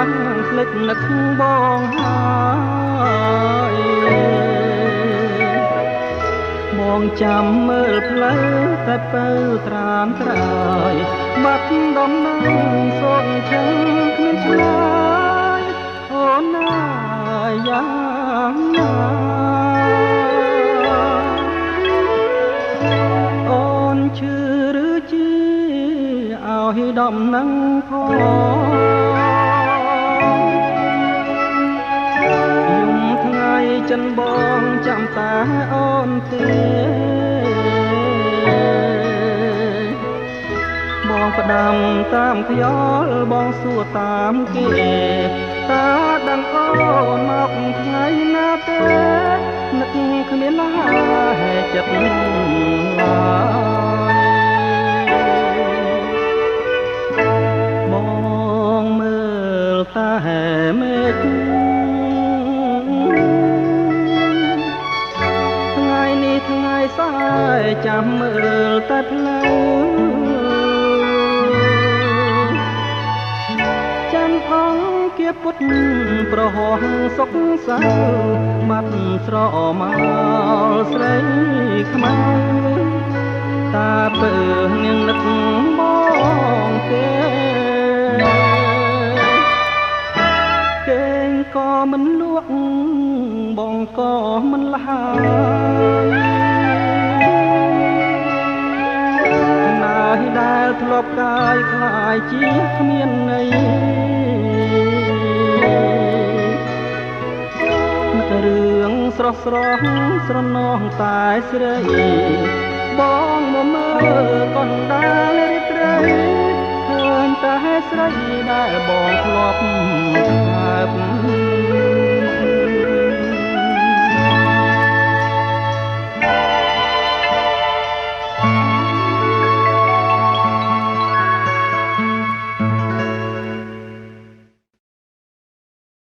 ងភ្លេចនឹកបងហើយបងចាំមើលផ្លូវតែបើត្រានត្រើយបាត់ដំណើរសូនឈឹងគ្មានឆ្លើយអូនណាយ៉ាងណាអូនឈឺឬជាឲ្យដំណឹងផងចិនបងចាំតាអូនទេបងផ្ដាំតាមខ្យល់បងសួរតាមគេតាដឹងអូនមកថ្ងៃណាទេនឹកគ្មានឡាចិត្តឡើយបងមើលតែមេឃថ្ងៃសាយចាំមើលតែផ្លូវចាំអង្គាពុតប្រហោះសុកសៅបាត់ស្រមោលស្រីខ្មៅតាពើនាងនឹកបងទេគេងក៏មិនលក់បងក៏មិនលហើយដែលធ្លាប់កាយខ្លាយជាគ្មានន័យនឹករឿងស្រស់ស្រស់ស្រណោះតែស្រីបងមកមើលកណ្ដាលរាត្រីឃើញតែស្រីដែលបងធ្លាប់ស្ងាត់